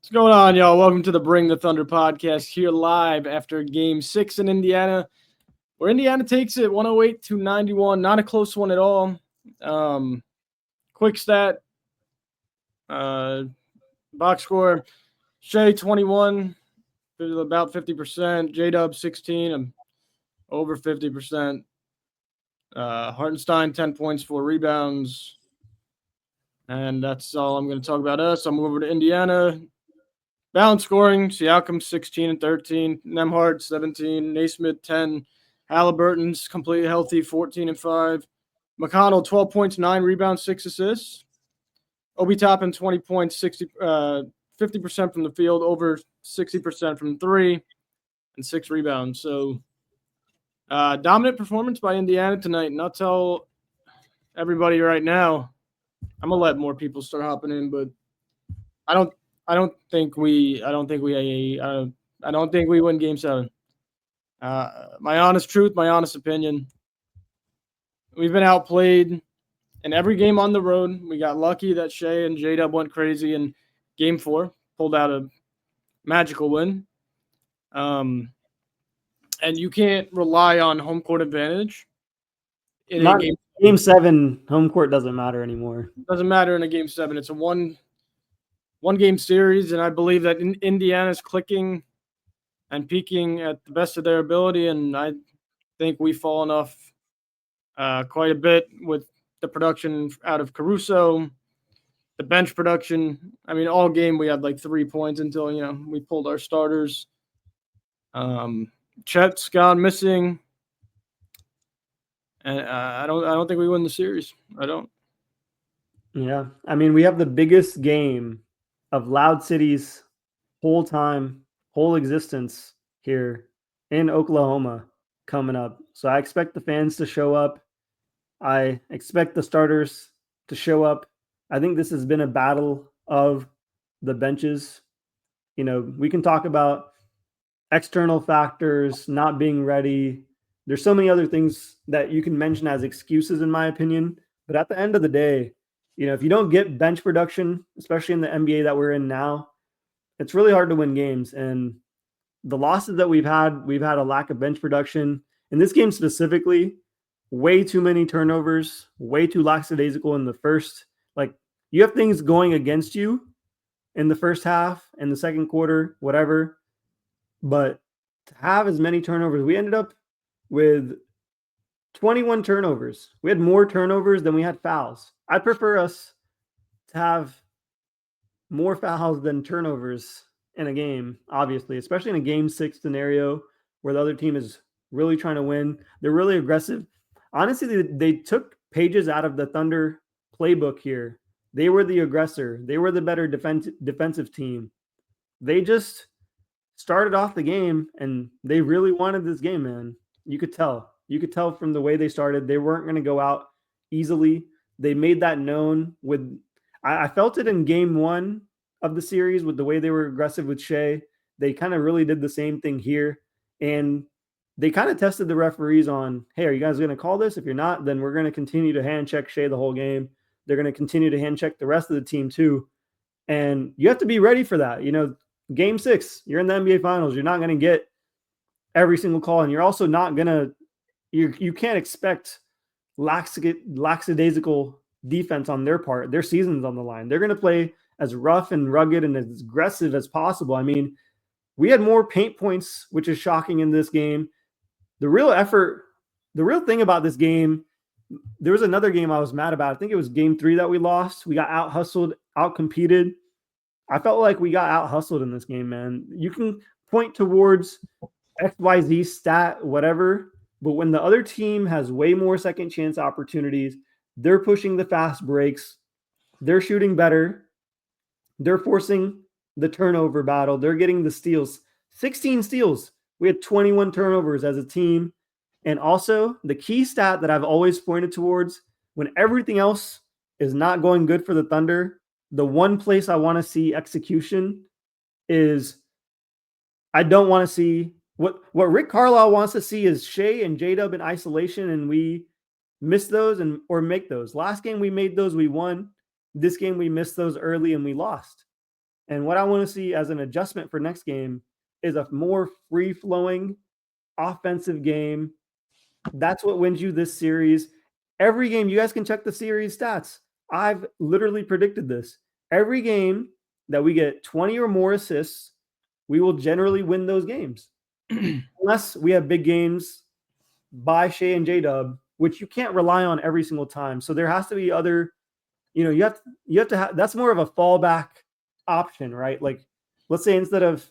What's going on, y'all? Welcome to the Bring the Thunder podcast here live after Game 6 in Indiana, where Indiana takes it 108-91. Not a close one at all. Quick stat, box score, Shai 21, about 50%, J-Dub 16, over 50%. Hartenstein 10 points, 4 rebounds. And that's all I'm going to talk about us. I'm over to Indiana. Balance scoring, Siakam 16 and 13, Nembhard 17, Naismith 10, Haliburton's completely healthy 14 and 5, McConnell 12 points, 9 rebounds, 6 assists, Obi Toppin 20 points, 50% from the field, over 60% from 3, and 6 rebounds. So dominant performance by Indiana tonight, and I'll tell everybody right now, I'm gonna let more people start hopping in, but I don't think we win Game 7. My honest truth, my honest opinion. We've been outplayed in every game on the road. We got lucky that Shai and J-Dub went crazy in Game 4, pulled out a magical win. And you can't rely on home court advantage in a game. Game 7, home court doesn't matter anymore. Doesn't matter in a Game 7. It's a one game series, and I believe that Indiana's clicking and peaking at the best of their ability, and I think we've fallen off quite a bit with the production out of Caruso, the bench production. I mean, all game we had like 3 points until we pulled our starters. Chet's gone missing, and I don't think we win the series. I don't. Yeah, I mean, we have the biggest game of Loud City's whole existence here in Oklahoma coming up. So I expect the fans to show up. I expect the starters to show up. I think this has been a battle of the benches. We can talk about external factors, not being ready. There's so many other things that you can mention as excuses, in my opinion. But at the end of the day, if you don't get bench production, especially in the NBA that we're in now, it's really hard to win games. And the losses that we've had a lack of bench production. In this game specifically, way too many turnovers, way too lackadaisical in the first. Like, you have things going against you in the first half, in the second quarter, whatever. But to have as many turnovers, we ended up with 21 turnovers. We had more turnovers than we had fouls. I prefer us to have more fouls than turnovers in a game, obviously, especially in a Game 6 scenario where the other team is really trying to win. They're really aggressive. Honestly, they took pages out of the Thunder playbook here. They were the aggressor. They were the better defensive team. They just started off the game, and they really wanted this game, man. You could tell. You could tell from the way they started. They weren't going to go out easily. They made that known with – I felt it in Game 1 of the series with the way they were aggressive with Shai. They kind of really did the same thing here. And they kind of tested the referees on, hey, are you guys going to call this? If you're not, then we're going to continue to hand check Shai the whole game. They're going to continue to hand check the rest of the team too. And you have to be ready for that. Game 6, you're in the NBA Finals. You're not going to get every single call. And you're also not going to – you can't expect lackadaisical defense on their part. Their season's on the line. They're going to play as rough and rugged and as aggressive as possible. I mean, we had more paint points, which is shocking in this game. The real thing about this game, there was another game I was mad about. I think it was Game 3 that we lost. We got out-hustled, out-competed. I felt like we got out-hustled in this game, man. You can point towards XYZ stat, whatever, but when the other team has way more second chance opportunities, they're pushing the fast breaks, they're shooting better, they're forcing the turnover battle, they're getting the steals. 16 steals. We had 21 turnovers as a team. And also, the key stat that I've always pointed towards, when everything else is not going good for the Thunder, the one place I want to see execution is I don't want to see what Rick Carlisle wants to see is Shai and J-Dub in isolation, and we miss those or make those. Last game we made those, we won. This game we missed those early and we lost. And what I want to see as an adjustment for next game is a more free-flowing offensive game. That's what wins you this series. Every game, you guys can check the series stats. I've literally predicted this. Every game that we get 20 or more assists, we will generally win those games. Unless we have big games by Shai and J-Dub, which you can't rely on every single time. So there has to be other, you have to have, that's more of a fallback option, right? Like, let's say instead of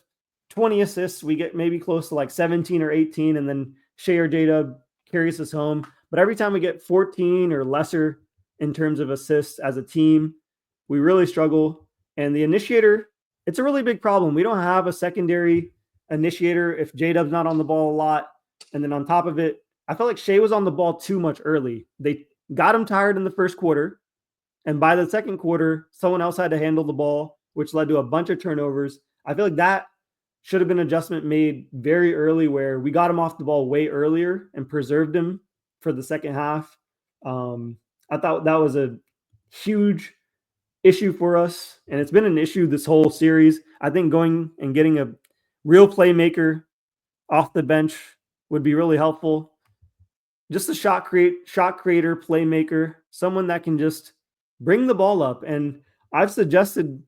20 assists, we get maybe close to like 17 or 18, and then Shai or J-Dub carries us home. But every time we get 14 or lesser in terms of assists as a team, we really struggle. And the initiator, it's a really big problem. We don't have a secondary initiator if J-Dub's not on the ball a lot. And then on top of it, I felt like Shai was on the ball too much early. They got him tired in the first quarter. And by the second quarter, someone else had to handle the ball, which led to a bunch of turnovers. I feel like that should have been an adjustment made very early where we got him off the ball way earlier and preserved him for the second half. I thought that was a huge issue for us, and it's been an issue this whole series. I think going and getting a real playmaker off the bench would be really helpful. Just a shot creator, playmaker, someone that can just bring the ball up. And I've suggested,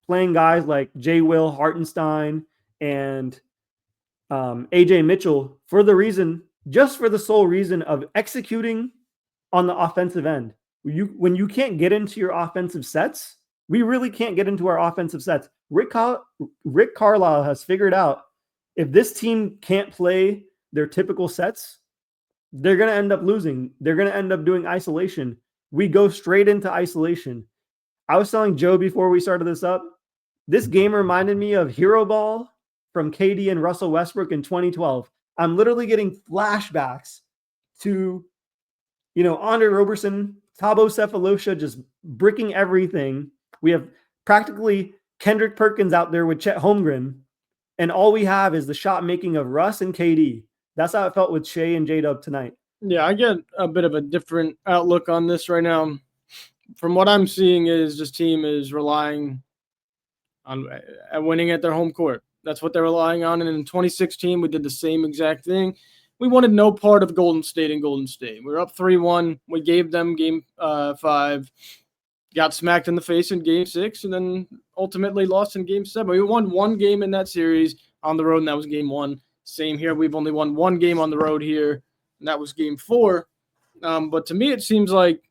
playing guys like J. Will Hartenstein and AJ Mitchell for the sole reason of executing on the offensive end. When you can't get into your offensive sets, we really can't get into our offensive sets. Rick Carlisle has figured out if this team can't play their typical sets, they're going to end up losing. They're going to end up doing isolation. We go straight into isolation. I was telling Joe before we started this game reminded me of Hero Ball from KD and Russell Westbrook in 2012. I'm literally getting flashbacks to, Andre Roberson, Thabo Cephalosha just bricking everything. We have practically Kendrick Perkins out there with Chet Holmgren, and all we have is the shot making of Russ and KD. That's how it felt with Shai and J-Dub tonight. Yeah, I get a bit of a different outlook on this right now. From what I'm seeing is this team is relying on winning at their home court. That's what they're relying on. And in 2016, we did the same exact thing. We wanted no part of Golden State and Golden State. We were up 3-1. We gave them game 5, got smacked in the face in game 6, and then ultimately lost in game 7. We won one game in that series on the road, and that was game 1. Same here. We've only won one game on the road here, and that was game 4. But to me, it seems like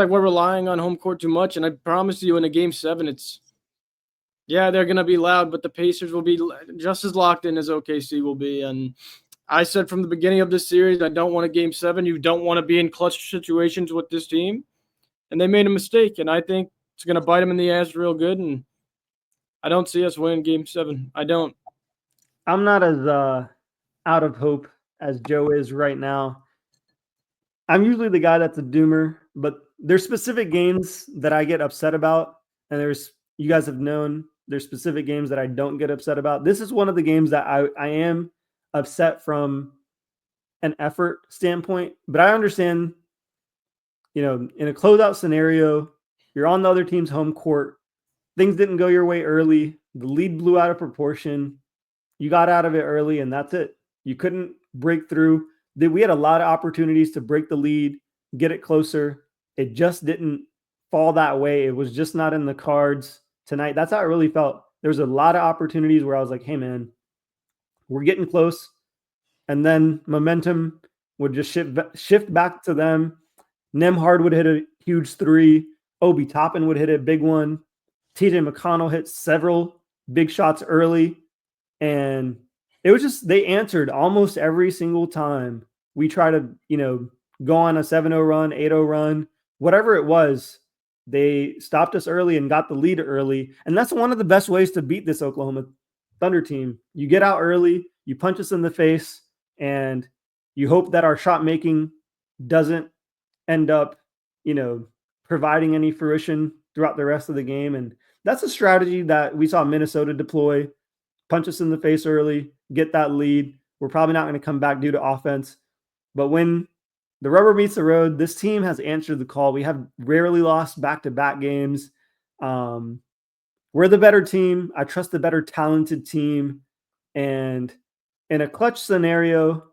we're relying on home court too much. And I promise you, in a game 7, they're going to be loud, but the Pacers will be just as locked in as OKC will be. And I said from the beginning of this series, I don't want a game 7. You don't want to be in clutch situations with this team. And they made a mistake, and I think it's going to bite them in the ass real good. And I don't see us winning game 7. I don't. I'm not as out of hope as Joe is right now. I'm usually the guy that's a doomer, but there's specific games that I get upset about, and you guys have known there's specific games that I don't get upset about. This is one of the games that I am upset from an effort standpoint, but I understand, in a closeout scenario, you're on the other team's home court. Things didn't go your way early. The lead blew out of proportion. You got out of it early, and that's it. You couldn't break through. We had a lot of opportunities to break the lead, get it closer. It just didn't fall that way. It was just not in the cards tonight. That's how it really felt. There was a lot of opportunities where I was like, hey, man, we're getting close. And then momentum would just shift back to them. Nembhard would hit a huge 3. Obi Toppin would hit a big one. TJ McConnell hit several big shots early. And it was just, they answered almost every single time we try to, go on a 7-0 run, 8-0 run, whatever it was. They stopped us early and got the lead early. And that's one of the best ways to beat this Oklahoma Thunder team. You get out early, you punch us in the face, and you hope that our shot making doesn't end up, providing any fruition throughout the rest of the game. And that's a strategy that we saw Minnesota deploy. Punch us in the face early, get that lead. We're probably not going to come back due to offense. But when the rubber meets the road. This team has answered the call. We have rarely lost back-to-back games. We're the better team. I trust the better talented team. And in a clutch scenario,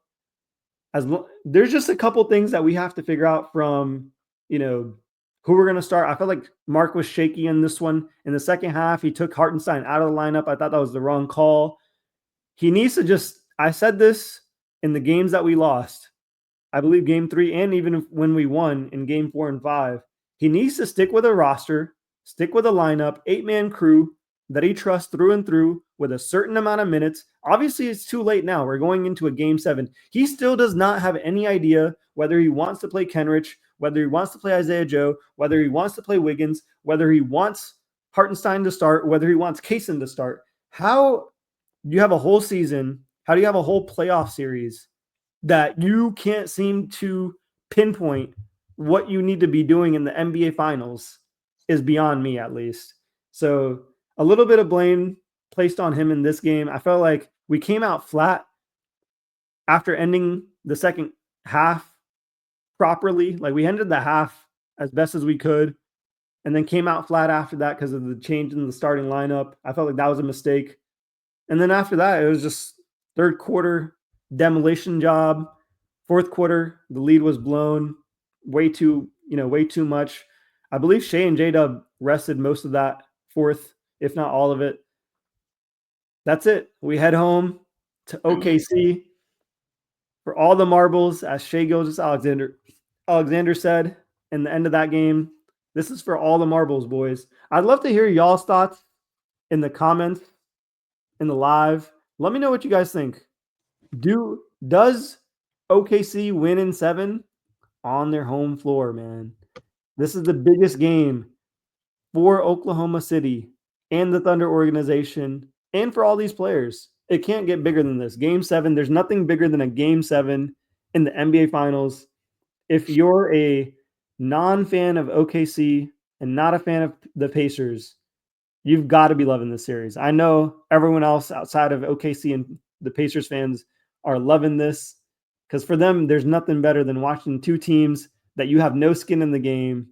there's just a couple things that we have to figure out from, who we're going to start. I felt like Mark was shaky in this one. In the second half, he took Hartenstein out of the lineup. I thought that was the wrong call. He needs to I said this in the games that we lost. I believe game 3 and even when we won in game 4 and 5, he needs to stick with a roster, stick with a lineup, 8-man crew that he trusts through and through with a certain amount of minutes. Obviously, it's too late now. We're going into a game 7. He still does not have any idea whether he wants to play Kenrich, whether he wants to play Isaiah Joe, whether he wants to play Wiggins, whether he wants Hartenstein to start, whether he wants Kaysen to start. How do you have a whole season? How do you have a whole playoff series that you can't seem to pinpoint what you need to be doing in the NBA Finals? Is beyond me, at least. So a little bit of blame placed on him in this game. I felt like we came out flat after ending the second half properly. Like, we ended the half as best as we could and then came out flat after that because of the change in the starting lineup. I felt like that was a mistake. And then after that, it was just third quarter demolition job. Fourth quarter, the lead was blown way too much. I believe Shai and J-Dub rested most of that fourth, if not all of it. That's it. We head home to OKC for all the marbles, as Shai Alexander said in the end of that game. This is for all the marbles, boys. I'd love to hear y'all's thoughts in the comments, in the live. Let me know what you guys think. Does OKC win in 7 on their home floor, man? This is the biggest game for Oklahoma City and the Thunder organization and for all these players. It can't get bigger than this. Game 7, there's nothing bigger than a Game 7 in the NBA Finals. If you're a non-fan of OKC and not a fan of the Pacers, you've got to be loving this series. I know everyone else outside of OKC and the Pacers fans are loving this because for them, there's nothing better than watching two teams that you have no skin in the game,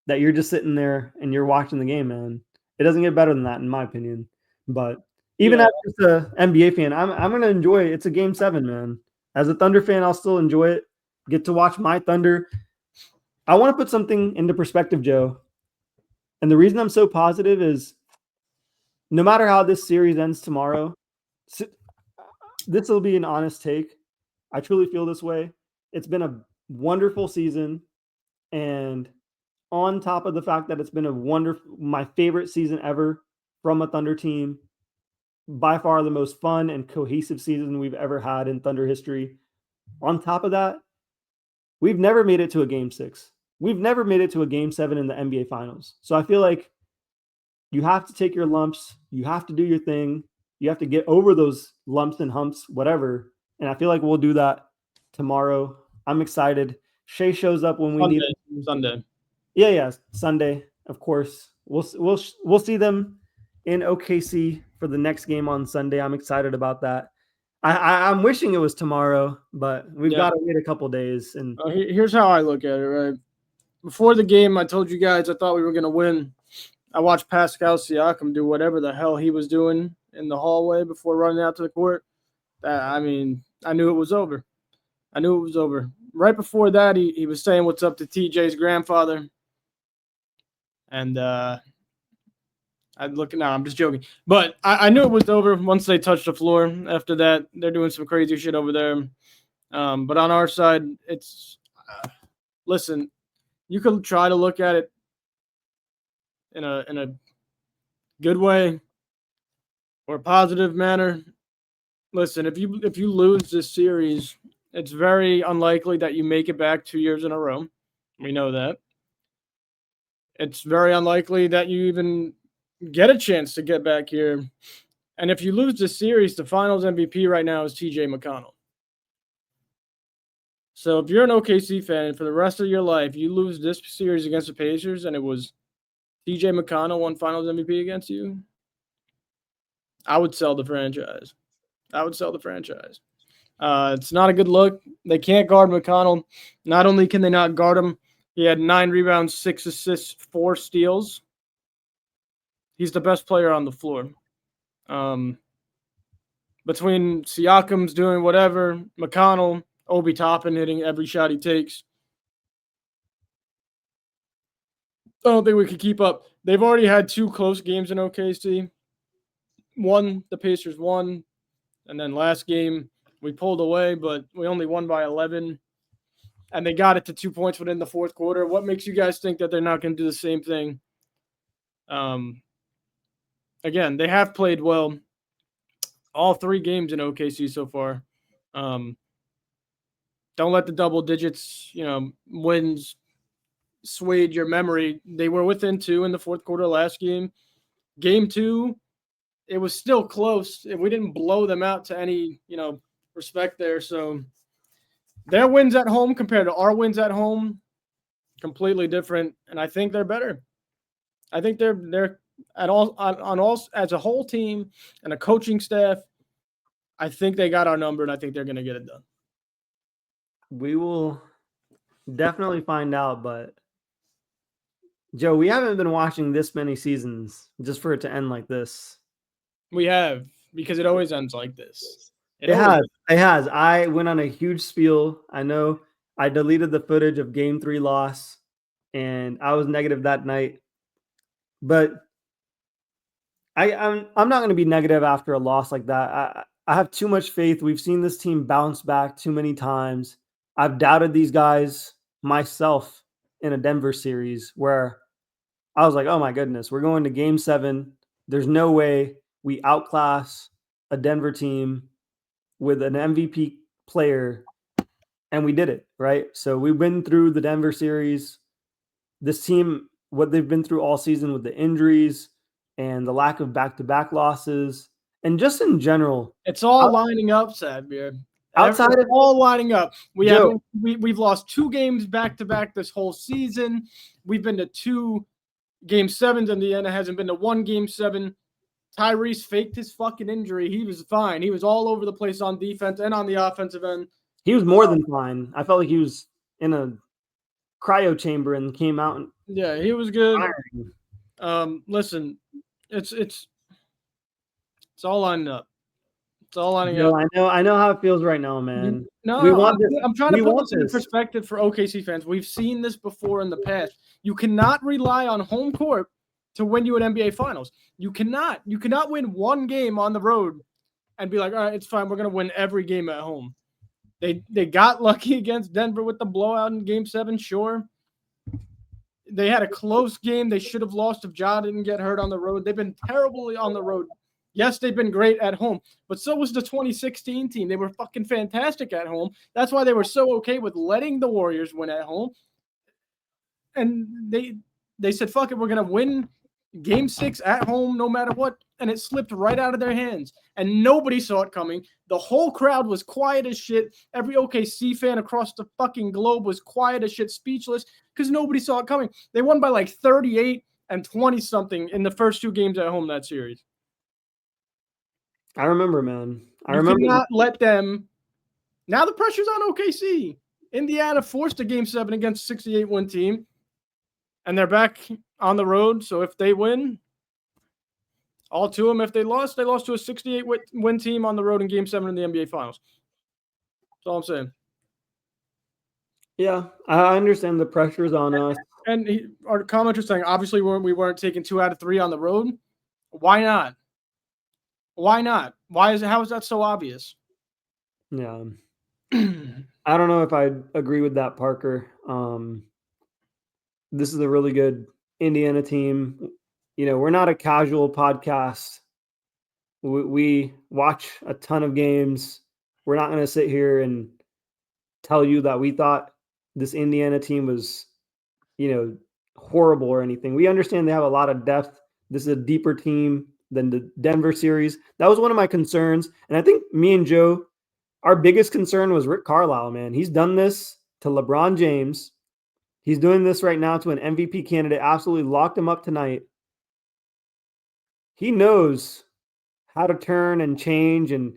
that you're just sitting there and you're watching the game, man. It doesn't get better than that, in my opinion. But even as an NBA fan, I'm going to enjoy it. It's a Game 7, man. As a Thunder fan, I'll still enjoy it. Get to watch my Thunder. I want to put something into perspective, Joe. And the reason I'm so positive is no matter how this series ends tomorrow, this will be an honest take. I truly feel this way. It's been a wonderful season. And on top of the fact that it's been my favorite season ever from a Thunder team, by far the most fun and cohesive season we've ever had in Thunder history. On top of that, we've never made it to a Game 6. We've never made it to a Game 7 in the NBA Finals. So I feel like you have to take your lumps. You have to do your thing. You have to get over those lumps and humps, whatever. And I feel like we'll do that tomorrow. I'm excited. Shai shows up when we need him. Sunday. Yeah, Sunday, of course. We'll see them in OKC for the next game on Sunday. I'm excited about that. I'm wishing it was tomorrow, but we've got to wait a couple days. And here's how I look at it, right? Before the game, I told you guys I thought we were going to win. I watched Pascal Siakam do whatever the hell he was doing in the hallway before running out to the court. I knew it was over. Right before that, he was saying what's up to TJ's grandfather. And I'm just joking. But I knew it was over once they touched the floor. After that, they're doing some crazy shit over there. But on our side, it's listen, you could try to look at it in a good way or a positive manner. Listen, if you lose this series, it's very unlikely that you make it back 2 years in a row. We know that. It's very unlikely that you even get a chance to get back here. And if you lose this series, the finals MVP right now is TJ McConnell. So if you're an OKC fan for the rest of your life, you lose this series against the Pacers and it was TJ McConnell won finals MVP against you, I would sell the franchise. It's not a good look. They can't guard McConnell. Not only can they not guard him, he had 9 rebounds, 6 assists, 4 steals. He's the best player on the floor. Between Siakam's doing whatever, McConnell, Obi Toppin hitting every shot he takes, I don't think we could keep up. They've already had 2 close games in OKC. One, the Pacers won, and then last game we pulled away, but we only won by 11. And they got it to 2 points within the fourth quarter. What makes you guys think that they're not going to do the same thing? Again, they have played well all 3 games in OKC so far. Don't let the double digits, wins swayed your memory. They were within 2 in the fourth quarter last game. Game 2, it was still close. We didn't blow them out to any, respect there. So their wins at home compared to our wins at home, completely different. And I think they're better. I think they're at all on all as a whole team and a coaching staff. I think they got our number, and I think they're going to get it done. We will definitely find out, but Joe, we haven't been watching this many seasons just for it to end like this. We have, because it always ends like this. It has. I went on a huge spiel. I know I deleted the footage of Game 3 loss, and I was negative that night. But I'm not going to be negative after a loss like that. I have too much faith. We've seen this team bounce back too many times. I've doubted these guys myself in a Denver series where I was like, oh my goodness, we're going to Game 7. There's no way we outclass a Denver team with an MVP player, and we did it, right? So we've been through the Denver series. This team, what they've been through all season with the injuries and the lack of back-to-back losses, and just in general. It's all lining up, Sadbeer. Outside of all lining up. We've lost 2 games back-to-back this whole season. We've been to 2 Game 7s. Indiana hasn't been to 1 Game 7. Tyrese faked his fucking injury. He was fine. He was all over the place on defense and on the offensive end. He was more than fine. I felt like he was in a cryo chamber and came out. Yeah, he was good. Listen, it's all lining up. It's all lining up. I know how it feels right now, man. I'm trying to put this in perspective for OKC fans. We've seen this before in the past. You cannot rely on home court to win you an NBA Finals. You cannot win 1 game on the road and be like, all right, it's fine. We're going to win every game at home. They got lucky against Denver with the blowout in Game 7, sure. They had a close game. They should have lost if Ja didn't get hurt on the road. They've been terribly on the road. Yes, they've been great at home, but so was the 2016 team. They were fucking fantastic at home. That's why they were so okay with letting the Warriors win at home. And they said, fuck it, we're going to win Game 6 at home no matter what, and it slipped right out of their hands. And nobody saw it coming. The whole crowd was quiet as shit. Every OKC fan across the fucking globe was quiet as shit, speechless, because nobody saw it coming. They won by like 38 and 20-something in the first 2 games at home that series. I remember, man. I remember. You cannot let them. Now the pressure's on OKC. Indiana forced a Game 7 against a 68-win team, and they're back on the road. So if they win, all 2 of them. If they lost to a 68-win team on the road in Game 7 in the NBA Finals. That's all I'm saying. Yeah, I understand the pressure's on us. And our commenter saying, obviously, we weren't taking 2 out of 3 on the road. Why not? Why not? How is that so obvious? Yeah. I don't know if I agree with that, Parker. This is a really good Indiana team. We're not a casual podcast. We watch a ton of games. We're not going to sit here and tell you that we thought this Indiana team was, horrible or anything. We understand they have a lot of depth. This is a deeper team than the Denver series. That was one of my concerns. And I think me and Joe, our biggest concern was Rick Carlisle, man. He's done this to LeBron James. He's doing this right now to an MVP candidate. Absolutely locked him up tonight. He knows how to turn and change and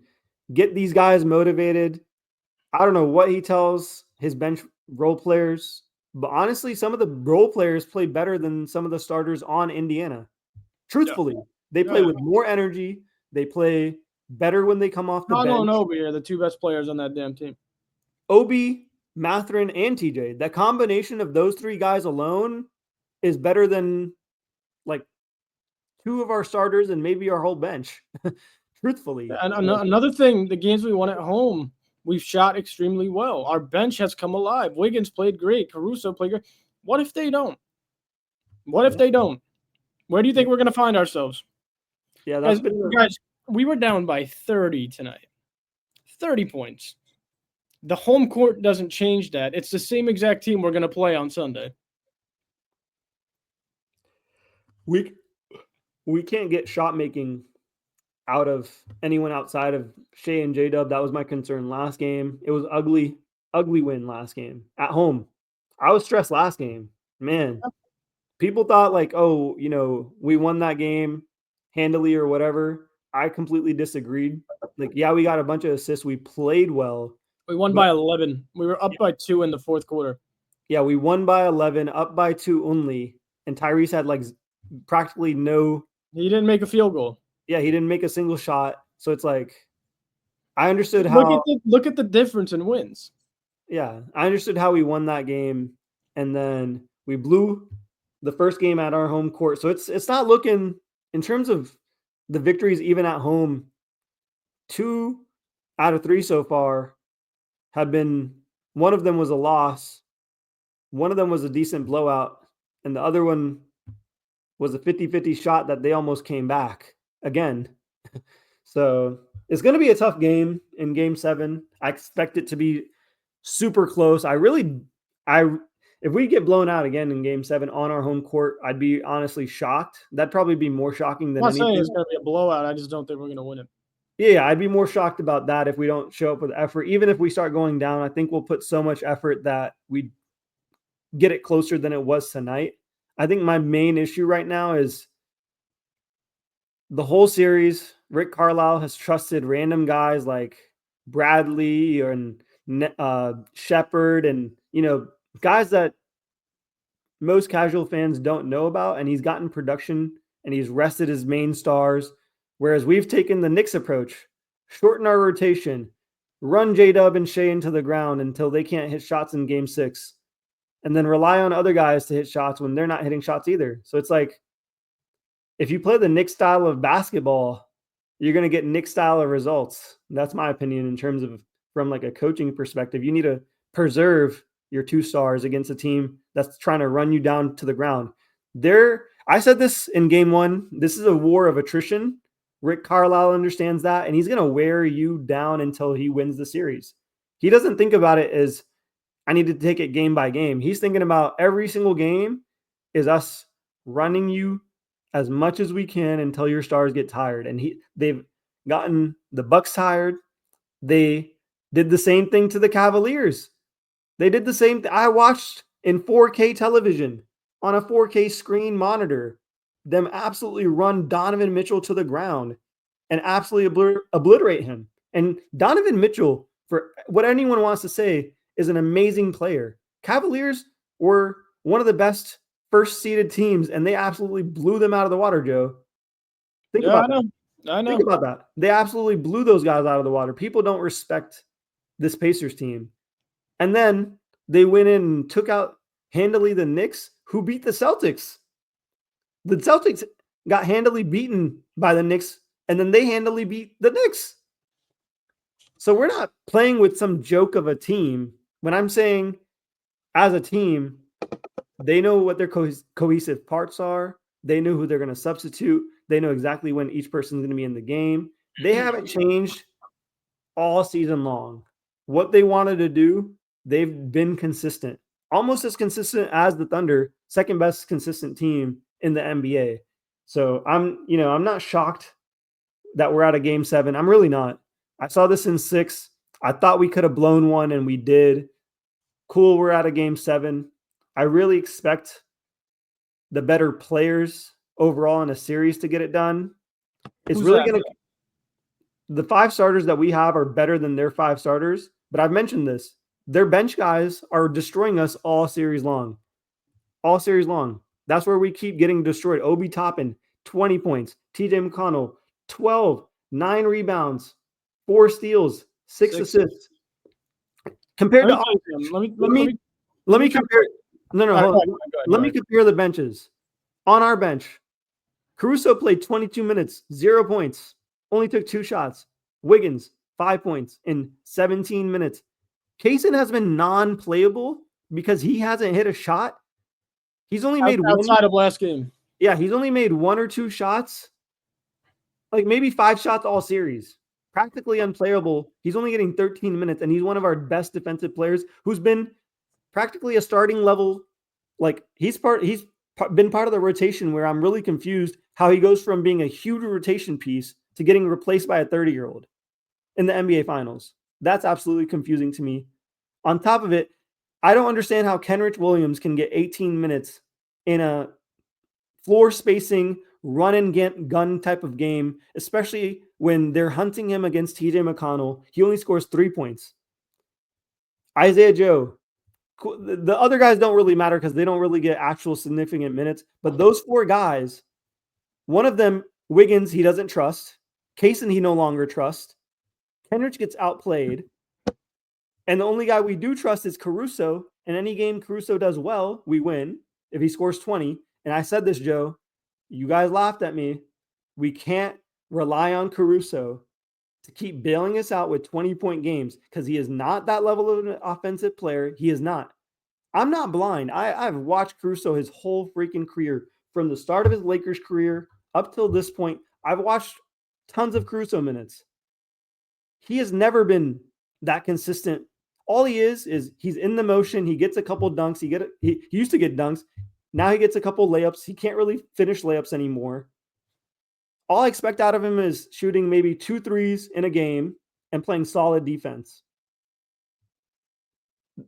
get these guys motivated. I don't know what he tells his bench role players, but honestly, some of the role players play better than some of the starters on Indiana. Yeah. Truthfully, they play Yeah. with more energy. They play better when they come off the Chicago bench. and Obi are the two best players on that damn team. Obi, Matherin, and TJ. The combination of those three guys alone is better than like two of our starters and maybe our whole bench. Truthfully. And another thing, the games we won at home, we've shot extremely well. Our bench has come alive. Wiggins played great. Caruso played great. What if they don't? What if they don't? Where do you think we're going to find ourselves? Yeah, that's guys, we were down by 30 tonight. 30 points. The home court doesn't change that. It's the same exact team we're going to play on Sunday. We can't get shot making out of anyone outside of Shai and J-Dub. That was my concern last game. It was ugly win last game at home. I was stressed last game. Man, people thought like, oh, we won that game handily or whatever. I completely disagreed. Like, yeah, we got a bunch of assists. We played well. We won by 11. We were up by 2 in the fourth quarter. Yeah, we won by 11, up by 2 only. And Tyrese had like practically no. He didn't make a field goal. Yeah, he didn't make a single shot. So it's like, I understood how. Look at the difference in wins. Yeah, I understood how we won that game. And then we blew the first game at our home court. So it's not looking, in terms of the victories, even at home, 2 out of 3 so far have been, one of them was a loss. One of them was a decent blowout. And the other one was a 50-50 shot that they almost came back again. So it's going to be a tough game in game 7. I expect it to be super close. If we get blown out again in game 7 on our home court, I'd be honestly shocked. That'd probably be more shocking than anything. I'm not saying it's going to be a blowout. I just don't think we're going to win it. Yeah, I'd be more shocked about that if we don't show up with effort. Even if we start going down, I think we'll put so much effort that we get it closer than it was tonight. I think my main issue right now is the whole series. Rick Carlisle has trusted random guys like Bradley and Shepard and, guys that most casual fans don't know about, and he's gotten production and he's rested his main stars. Whereas we've taken the Knicks approach, shorten our rotation, run J-Dub and Shai into the ground until they can't hit shots in game 6, and then rely on other guys to hit shots when they're not hitting shots either. So it's like, if you play the Knicks style of basketball, you're going to get Knicks style of results. That's my opinion in terms of, from like a coaching perspective. You need to preserve your 2 stars against a team that's trying to run you down to the ground. I said this in game 1. This is a war of attrition. Rick Carlisle understands that, and he's going to wear you down until he wins the series. He doesn't think about it as, I need to take it game by game. He's thinking about every single game is us running you as much as we can until your stars get tired. And they've gotten the Bucks tired. They did the same thing to the Cavaliers. They did the same thing. I watched in 4K television on a 4K screen monitor them absolutely run Donovan Mitchell to the ground and absolutely obliterate him. And Donovan Mitchell, for what anyone wants to say, is an amazing player. Cavaliers were one of the best first-seeded teams, and they absolutely blew them out of the water, Joe. Think about that. Think about that. They absolutely blew those guys out of the water. People don't respect this Pacers team. And then they went in and took out handily the Knicks, who beat the Celtics. The Celtics got handily beaten by the Knicks, and then they handily beat the Knicks. So we're not playing with some joke of a team. When I'm saying as a team, they know what their cohesive parts are. They know who they're going to substitute. They know exactly when each person's going to be in the game. They haven't changed all season long. What they wanted to do, they've been consistent. Almost as consistent as the Thunder, second best consistent team in the NBA. So I'm not shocked that we're out of game 7. I'm really not. I saw this in 6. I thought we could have blown one, and we did. Cool, we're out of game 7. I really expect the better players overall in a series to get it done. It's really going to – the 5 starters that we have are better than their 5 starters, but I've mentioned this. Their bench guys are destroying us all series long. All series long. That's where we keep getting destroyed. Obi Toppin, 20 points. TJ McConnell, 12, 9 rebounds, 4 steals, 6 assists. Compared to let me compare. No, hold on. Let me compare the benches. On our bench, Caruso played 22 minutes, 0 points, only took 2 shots. Wiggins, 5 points in 17 minutes. Kaysen has been non-playable because he hasn't hit a shot. He's only made outside of last game. Yeah, he's only made 1 or 2 shots, like maybe 5 shots all series. Practically unplayable. He's only getting 13 minutes, and he's one of our best defensive players who's been practically a starting level. Like he's been part of the rotation where I'm really confused how he goes from being a huge rotation piece to getting replaced by a 30-year-old in the NBA Finals. That's absolutely confusing to me. On top of it, I don't understand how Kenrich Williams can get 18 minutes in a floor spacing, run and gun type of game, especially when they're hunting him against TJ McConnell. He only scores 3 points. Isaiah Joe. The other guys don't really matter because they don't really get actual significant minutes. But those 4 guys, one of them, Wiggins, he doesn't trust. Kaysen, he no longer trusts. Kenrich gets outplayed. And the only guy we do trust is Caruso. And any game Caruso does well, we win if he scores 20. And I said this, Joe. You guys laughed at me. We can't rely on Caruso to keep bailing us out with 20-point games because he is not that level of an offensive player. He is not. I'm not blind. I've watched Caruso his whole freaking career from the start of his Lakers career up till this point. I've watched tons of Caruso minutes. He has never been that consistent. All he is he's in the motion. He gets a couple dunks. He used to get dunks. Now he gets a couple layups. He can't really finish layups anymore. All I expect out of him is shooting maybe 2 threes in a game and playing solid defense.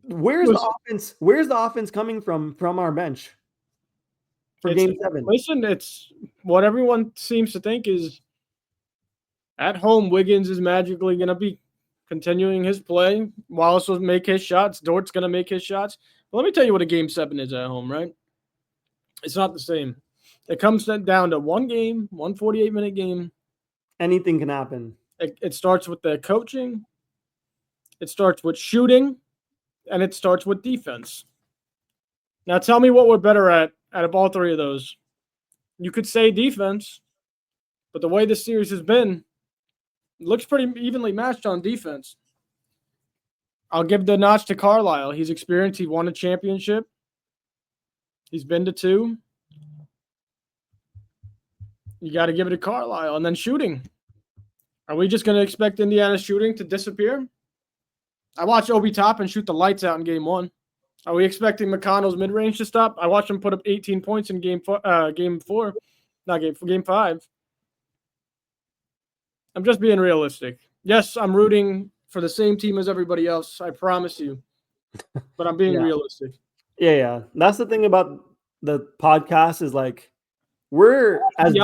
Where's the offense coming from our bench for game 7? Listen, it's what everyone seems to think is at home, Wiggins is magically going to be continuing his play. Wallace will make his shots. Dort's going to make his shots. But let me tell you what a game 7 is at home, right? It's not the same. It comes down to one game, 148-minute game. Anything can happen. It starts with the coaching. It starts with shooting. And it starts with defense. Now tell me what we're better at out of all 3 of those. You could say defense, but the way this series has been, it looks pretty evenly matched on defense. I'll give the notch to Carlisle. He's experienced. He won a championship. He's been to 2. You got to give it to Carlisle. And then shooting. Are we just going to expect Indiana's shooting to disappear? I watched Obi Toppin shoot the lights out in game 1. Are we expecting McConnell's mid-range to stop? I watched him put up 18 points in game 5. I'm just being realistic. Yes, I'm rooting for the same team as everybody else. I promise you. But I'm being realistic. Yeah. That's the thing about the podcast is like we're as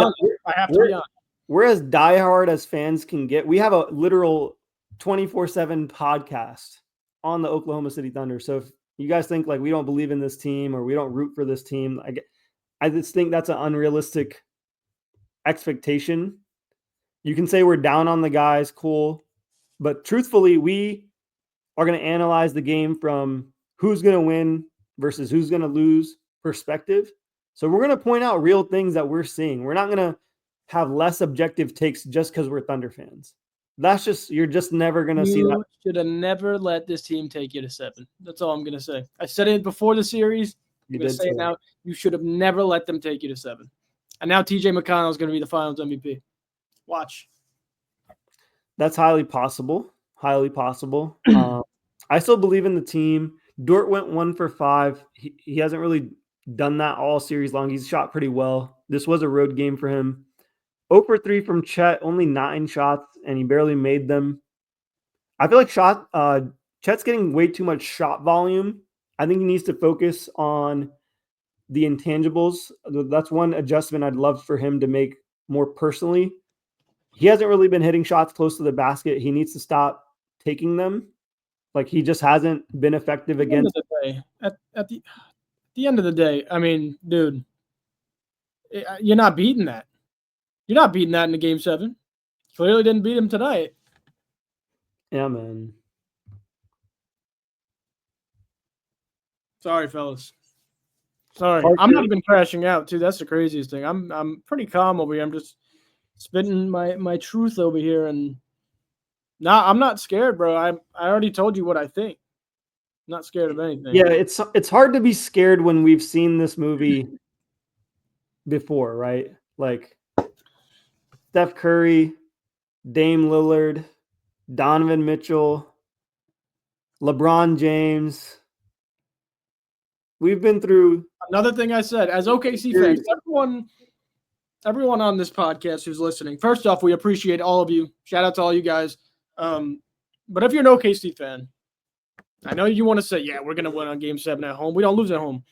diehard as fans can get. We have a literal 24/7 podcast on the Oklahoma City Thunder. So if you guys think like we don't believe in this team or we don't root for this team, I just think that's an unrealistic expectation. You can say we're down on the guys, cool. But truthfully, we are going to analyze the game from who's going to win versus who's going to lose perspective. So we're going to point out real things that we're seeing. We're not going to have less objective takes just because we're Thunder fans. You're just never going to see that. You should have never let this team take you to 7. That's all I'm going to say. I said it before the series. I'm going to say it now. You should have never let them take you to 7. And now TJ McConnell is going to be the Finals MVP. Watch. That's highly possible. Highly possible. I still believe in the team. Dort went 1 for 5. He hasn't really done that all series long. He's shot pretty well. This was a road game for him. 0 for 3 from Chet, only 9 shots, and he barely made them. I feel like Chet's getting way too much shot volume. I think he needs to focus on the intangibles. That's one adjustment I'd love for him to make more personally. He hasn't really been hitting shots close to the basket. He needs to stop taking them. Like he just hasn't been effective against. At the end of the day, I mean, dude, you're not beating that. You're not beating that in the game 7. Clearly didn't beat him tonight. Yeah, man. Sorry, fellas. Sorry, I'm not even crashing out too. That's the craziest thing. I'm pretty calm over here. I'm just spitting my truth over here, and I'm not scared, bro. I already told you what I think. I'm not scared of anything. Yeah, it's hard to be scared when we've seen this movie before, right? Like Steph Curry, Dame Lillard, Donovan Mitchell, LeBron James. We've been through another thing I said as OKC fans, everyone on this podcast who's listening. First off, we appreciate all of you. Shout out to all you guys. But if you're an OKC fan, I know you want to say, yeah, we're going to win on game 7 at home. We don't lose at home.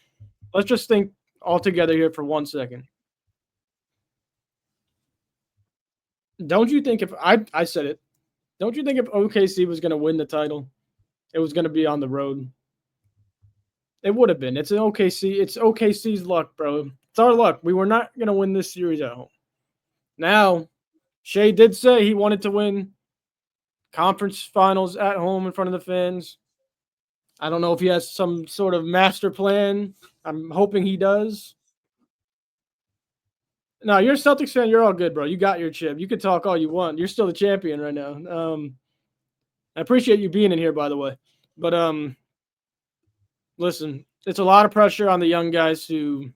Let's just think all together here for 1 second. Don't you think if I said it, don't you think if OKC was going to win the title, it was going to be on the road? It would have been. It's an OKC. It's OKC's luck, bro. It's our luck. We were not going to win this series at home. Now, Shai did say he wanted to win conference finals at home in front of the fans. I don't know if he has some sort of master plan. I'm hoping he does. No, you're a Celtics fan. You're all good, bro. You got your chip. You can talk all you want. You're still the champion right now. I appreciate you being in here, by the way. But listen, it's a lot of pressure on the young guys to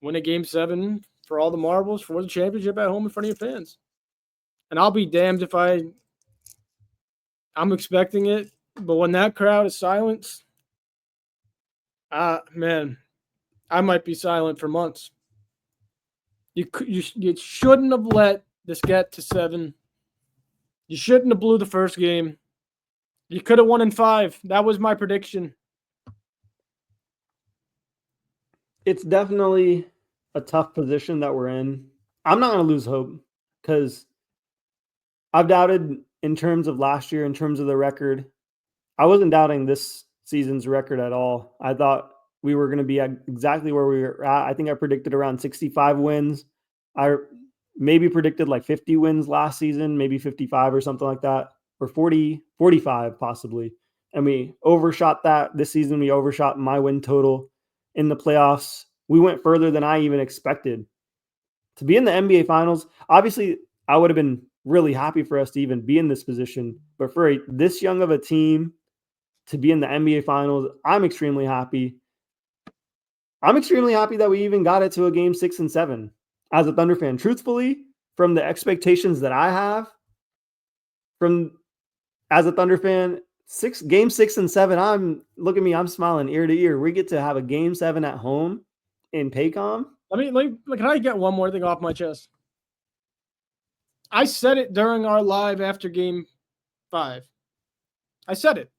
win a game 7 for all the marbles for the championship at home in front of your fans. And I'll be damned if I'm expecting it, but when that crowd is silenced, man, I might be silent for months. You shouldn't have let this get to 7. You shouldn't have blew the first game. You could have won in 5. That was my prediction. It's definitely a tough position that we're in. I'm not going to lose hope because I've doubted in terms of last year, in terms of the record. I wasn't doubting this season's record at all. I thought we were going to be at exactly where we were at. I think I predicted around 65 wins. I maybe predicted like 50 wins last season, maybe 55 or something like that, or 40, 45 possibly. And we overshot that this season. We overshot my win total in the playoffs. We went further than I even expected. To be in the NBA Finals, obviously, I would have been really happy for us to even be in this position. But for this young of a team to be in the NBA Finals, I'm extremely happy. I'm extremely happy that we even got it to a game 6 and 7 as a Thunder fan. Truthfully, from the expectations that I have as a Thunder fan, game 6 and 7, look at me, I'm smiling ear to ear. We get to have a game 7 at home in Paycom. Can I get one more thing off my chest? I said it during our live after game 5. I said it.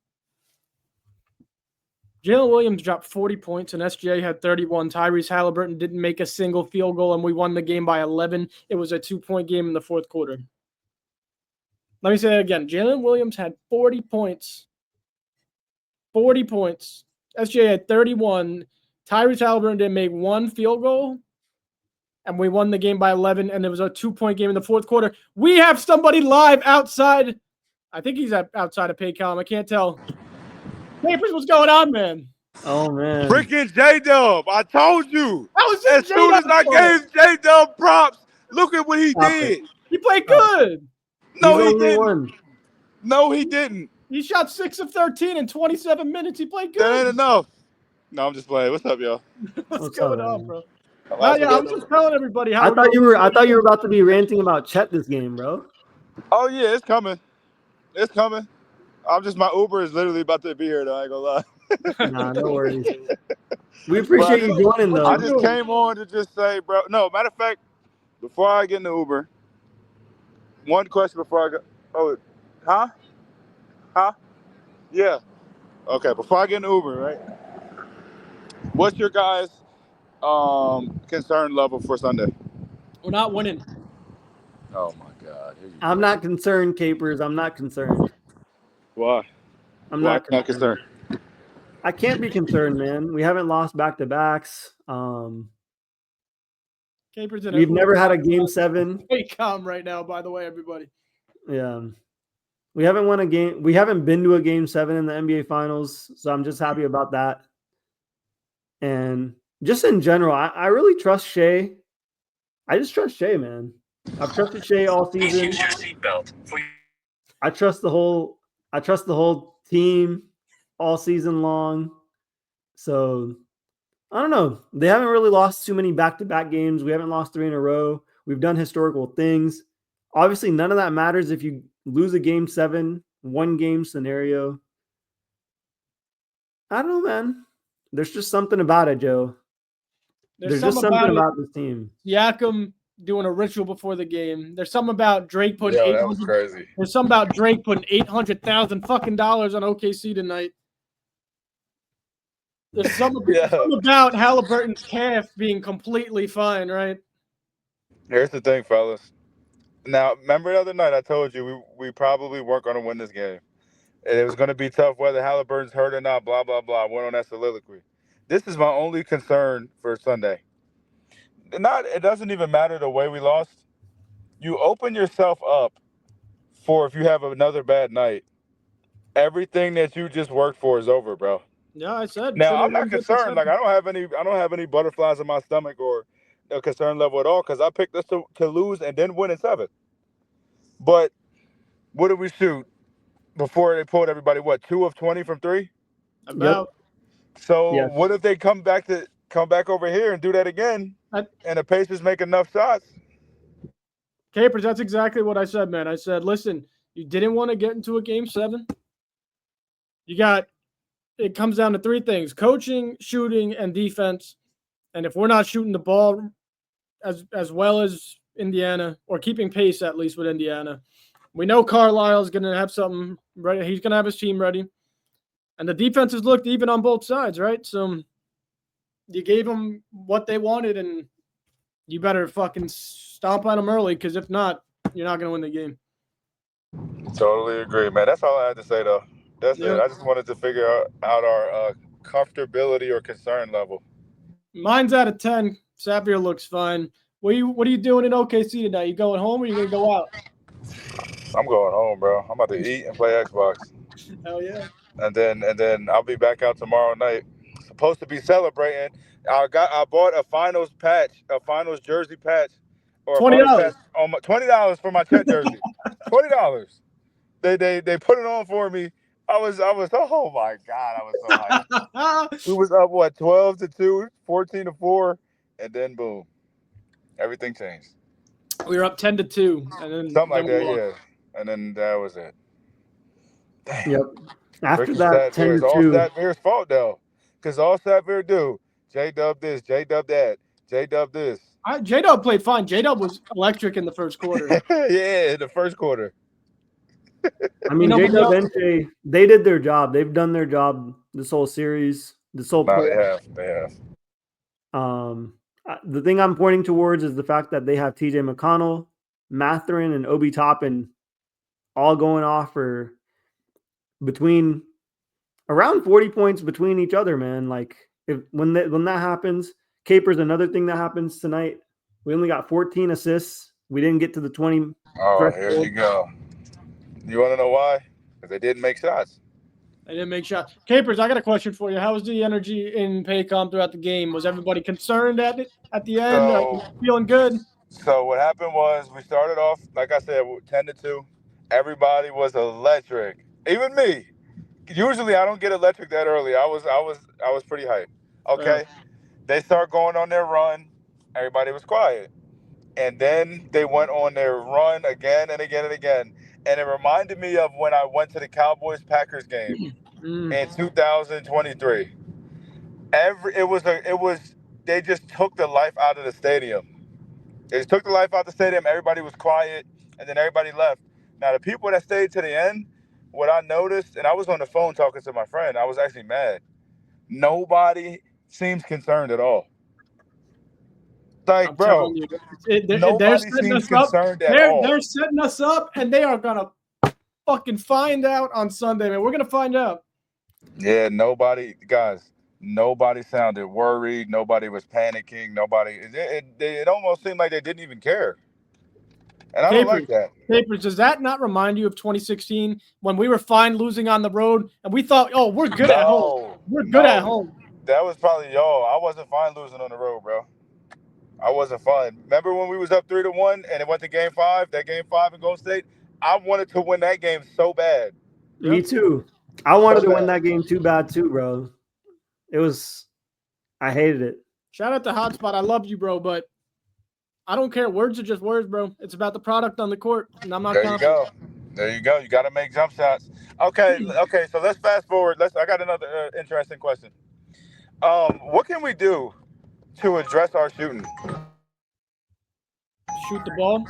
Jalen Williams dropped 40 points, and SGA had 31. Tyrese Haliburton didn't make a single field goal, and we won the game by 11. It was a 2-point game in the fourth quarter. Let me say it again. Jalen Williams had 40 points. 40 points. SGA had 31. Tyrese Haliburton didn't make one field goal, and we won the game by 11, and it was a 2-point game in the fourth quarter. We have somebody live outside. I think he's outside of Paycom. I can't tell. Papers, what's going on, man? Oh, man. Freaking J-Dub. I told you. That was as soon as I gave J-Dub props, look at what he did. He played good. No, he didn't. No, he didn't. He shot 6 of 13 in 27 minutes. He played good. That ain't enough. No, I'm just playing. What's up, y'all? What's going on, bro? I'm just telling everybody how I thought you were about to be ranting about Chet this game, bro. Oh, yeah, it's coming. It's coming. My Uber is literally about to be here, though. I ain't gonna lie. Nah, no worries. We appreciate you joining, though. I just came on to just say, bro. No, matter of fact, before I get in the Uber, one question before I go. Oh, huh? Yeah. Okay, before I get in the Uber, right? What's your guys' concern level for Sunday? We're not winning. Oh, my God. I'm not concerned, Capers. I'm not concerned. Why? I'm Why not not concerned? I can't be concerned, man. We haven't lost back-to-backs. Capers in We've never had a game 7. Hey, calm right now, by the way, everybody. Yeah. We haven't won a game. We haven't been to a game 7 in the NBA Finals, so I'm just happy about that. And just in general, I really trust Shai. I just trust Shai, man. I've trusted Shai all season. Use your seatbelt. I trust the whole team all season long. So I don't know. They haven't really lost too many back-to-back games. We haven't lost 3 in a row. We've done historical things. Obviously, none of that matters if you lose a game 7, 1-game scenario. I don't know, man. There's just something about it, Joe. There's just something about this team. Siakam doing a ritual before the game. There's something about Drake putting that was crazy. There's something about Drake putting $800,000 fucking dollars on OKC tonight. There's something about Haliburton's calf being completely fine, right? Here's the thing, fellas. Now, remember the other night I told you we probably weren't going to win this game. And it was going to be tough whether Haliburton's hurt or not, blah, blah, blah. I went on that soliloquy. This is my only concern for Sunday. It doesn't even matter the way we lost. You open yourself up for if you have another bad night. Everything that you just worked for is over, bro. Yeah, I said. Now I'm not concerned. Like I don't have any butterflies in my stomach or a concern level at all because I picked us to lose and then win in 7. But what did we shoot before they pulled everybody? What, 2 of 20 from 3? About. Yep. So what if they come back over here and do that again? And the Pacers make enough shots? Capers, that's exactly what I said, man. I said, listen, you didn't want to get into a game 7. It comes down to 3 things: coaching, shooting, and defense. And if we're not shooting the ball as well as Indiana, or keeping pace at least with Indiana, we know Carlisle's going to have something ready. He's going to have his team ready. And the defenses looked even on both sides, right? So you gave them what they wanted, and you better fucking stomp on them early, because if not, you're not going to win the game. Totally agree, man. That's all I had to say, though. That's it. I just wanted to figure out our comfortability or concern level. Mine's out of 10. Sapphire looks fine. What are you doing in OKC tonight? You going home or you going to go out? I'm going home, bro. I'm about to eat and play Xbox. Hell yeah. And then I'll be back out tomorrow night. Supposed to be celebrating. I bought a finals jersey patch. Or $20. $20 for my Chet jersey. $20. They put it on for me. I was oh my God, I was so hyped. We was up 12-2, 14-4, and then boom. Everything changed. We were up 10-2, and then something like that, yeah. And then that was it. Damn. Yep. After that, 10-2. It's all Satvir's fault though. Because all Satvir do, J-Dub this, J-Dub that, J-Dub this. J-Dub played fine. J-Dub was electric in the first quarter. Yeah, in the first quarter. I mean, J-Dub and Shai, they did their job. They've done their job this whole series, this whole play. They have. The thing I'm pointing towards is the fact that they have TJ McConnell, Mathurin, and Obi Toppin all going off for between around 40 points between each other, man. Like when that happens, Capers, another thing that happens tonight. We only got 14 assists. We didn't get to the 20. Oh, here you go. You want to know why? Because they didn't make shots. They didn't make shots. Capers, I got a question for you. How was the energy in Paycom throughout the game? Was everybody concerned at the end? Feeling good? So what happened was we started off, like I said, 10-2. Everybody was electric. Even me. Usually I don't get electric that early. I was pretty hyped. Okay. Yeah. They start going on their run. Everybody was quiet. And then they went on their run again and again and again. And it reminded me of when I went to the Cowboys-Packers game in 2023. They just took the life out of the stadium. They just took the life out of the stadium. Everybody was quiet, and then everybody left. Now, the people that stayed to the end, what I noticed, and I was on the phone talking to my friend, I was actually mad. Nobody seems concerned at all. Like, bro, nobody seems concerned at all. They're setting us up, and they are going to fucking find out on Sunday, man. We're going to find out. Yeah, nobody sounded worried. Nobody was panicking. It almost seemed like they didn't even care. And I don't like that. Papers, does that not remind you of 2016 when we were fine losing on the road and we thought, oh, we're good at home. We're good at home. That was probably I wasn't fine losing on the road, bro. I wasn't fine. Remember when we was up 3-1 and it went to Game 5? That Game 5 in Golden State. I wanted to win that game so bad. Me too. I wanted to win that game too bad too, bro. I hated it. Shout out to Hotspot. I love you, bro, but I don't care. Words are just words, bro. It's about the product on the court, and I'm not confident. There you go. You got to make jump shots. Okay. So let's fast forward. I got another interesting question. What can we do to address our shooting? Shoot the ball?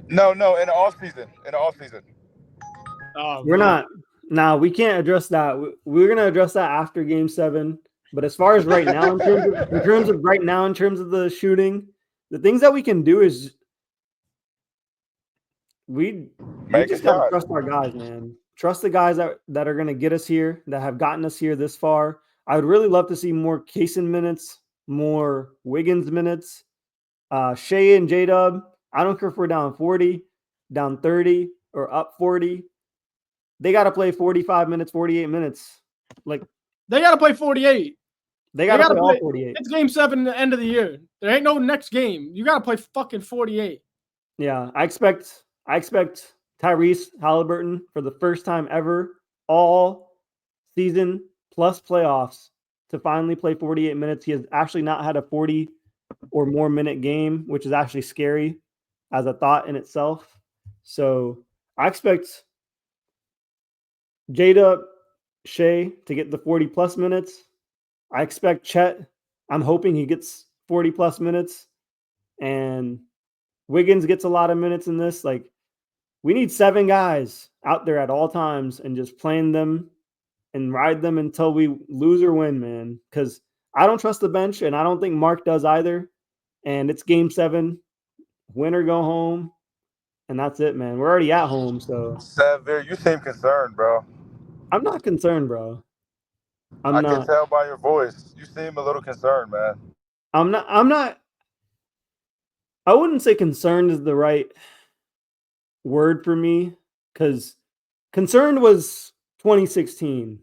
No. In the off season. We're not. No, we can't address that. We're gonna address that after Game 7. But as far as right now, in terms of the shooting, the things that we can do is we just gotta trust our guys, man. Trust the guys that are gonna get us here, that have gotten us here this far. I would really love to see more Kaysen minutes, more Wiggins minutes, Shai and J-Dub. I don't care if we're down 40, down 30, or up 40. They got to play 45 minutes, 48 minutes. Like they got to play 48. They got to play all 48. It's Game 7 at the end of the year. There ain't no next game. You got to play fucking 48. Yeah, I expect Tyrese Haliburton for the first time ever, all season plus playoffs, to finally play 48 minutes. He has actually not had a 40 or more minute game, which is actually scary as a thought in itself. So I expect Jada Shai to get the 40 plus minutes. I expect Chet. I'm hoping he gets 40 plus minutes, and Wiggins gets a lot of minutes in this. Like, we need 7 guys out there at all times and just playing them and ride them until we lose or win, man. Because I don't trust the bench, and I don't think Mark does either. And it's Game 7, win or go home, and that's it, man. We're already at home, so. Savir, you seem concerned, bro. I'm not concerned, bro. I can tell by your voice. You seem a little concerned, man. I'm not. I wouldn't say concerned is the right word for me, because concerned was 2016,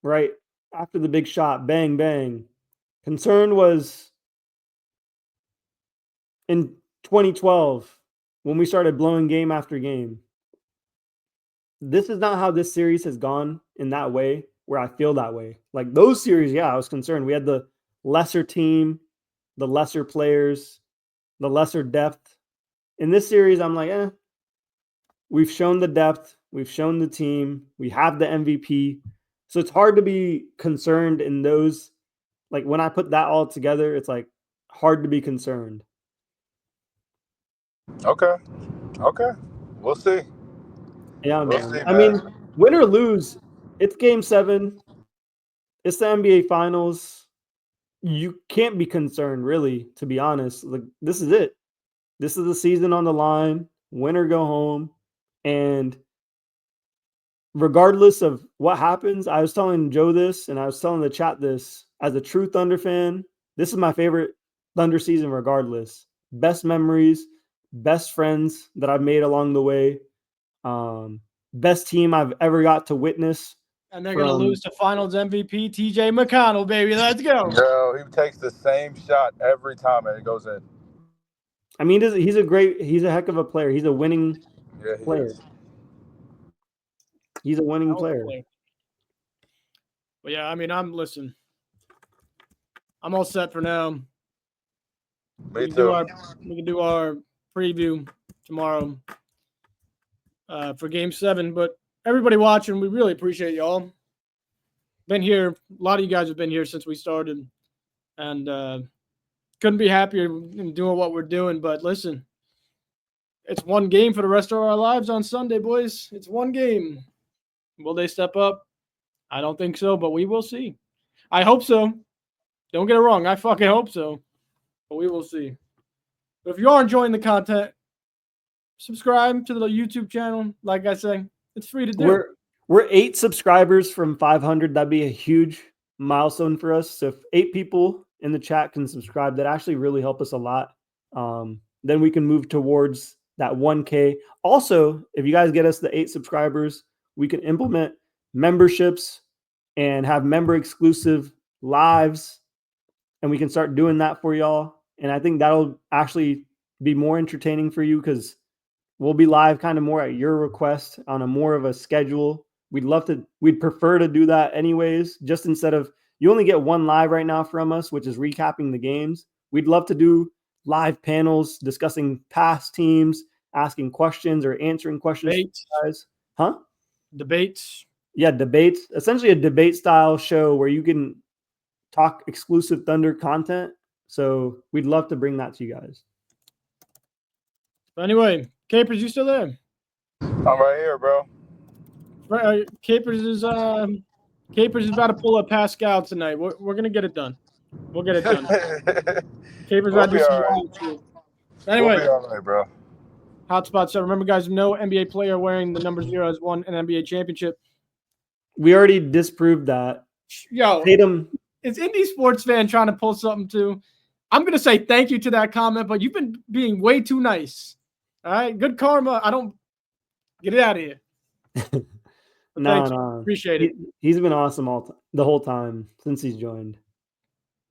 right? After the big shot, bang, bang. Concerned was in 2012 when we started blowing game after game. This is not how this series has gone in that way, where I feel that way. Like those series, yeah, I was concerned. We had the lesser team, the lesser players, the lesser depth. In this series, I'm like, we've shown the depth, we've shown the team, we have the MVP. So it's hard to be concerned in those. Like when I put that all together, it's like hard to be concerned. Okay. We'll see. Yeah, man. I mean, win or lose, it's Game 7. It's the NBA Finals. You can't be concerned, really, to be honest. Like, this is it. This is the season on the line. Win or go home. And regardless of what happens, I was telling Joe this, and I was telling the chat this. As a true Thunder fan, this is my favorite Thunder season regardless. Best memories, best friends that I've made along the way. Best team I've ever got to witness. And they're going to lose to Finals MVP TJ McConnell, baby. Let's go. Yo, he takes the same shot every time and it goes in. I mean, he's a heck of a player. He's a winning player. He's a winning player. But yeah, I mean, I'm all set for now. Me too. We can do our preview tomorrow for Game 7. But everybody watching, we really appreciate y'all. Been here. A lot of you guys have been here since we started. And couldn't be happier in doing what we're doing. But listen, it's one game for the rest of our lives on Sunday, boys. It's one game. Will they step up? I don't think so, but we will see. I hope so. Don't get it wrong. I fucking hope so. But we will see. But if you are enjoying the content, subscribe to the YouTube channel. Like I say, It's free to do. We're 8 subscribers from 500. That'd be a huge milestone for us. So if 8 people in the chat can subscribe, that actually really help us a lot. Then we can move towards that 1K. Also, if you guys get us the 8 subscribers, we can implement memberships and have member exclusive lives, and we can start doing that for y'all. And I think that'll actually be more entertaining for you because we'll be live kind of more at your request on a more of a schedule. We'd prefer to do that anyways, just instead of, you only get one live right now from us, which is recapping the games. We'd love to do live panels discussing past teams, asking questions or answering questions. Debates. Guys. Huh? Debates. Yeah, debates. Essentially a debate style show where you can talk exclusive Thunder content. So we'd love to bring that to you guys. But anyway, Capers, you still there? I'm right here, bro. Right, Capers is about to pull up Pascal tonight. We're gonna get it done. We'll get it done. Capers about to do some wild shit. Anyway, we'll be all right, bro. Hotspot. So remember, guys, no NBA player wearing the number 0 has won an NBA championship. We already disproved that. Yo, Tatum. Is Indy sports fan trying to pull something too? I'm gonna say thank you to that comment, but you've been being way too nice. All right, good karma. I don't get it out of here. No. Appreciate it. He's been awesome the whole time since he's joined.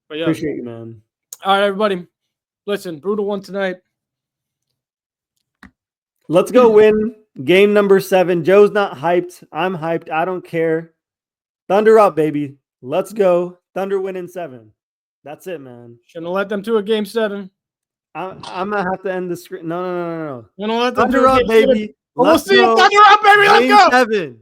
But yeah. Appreciate you, man. All right, everybody. Listen, brutal one tonight. Let's go win game number 7. Joe's not hyped. I'm hyped. I don't care. Thunder up, baby. Let's go. Thunder winning 7. That's it, man. Shouldn't have let them to a game 7. I'm gonna have to end the screen. No. Gonna let them Thunder up, baby. We'll see you. Thunder up, baby. Let's Game go. 7.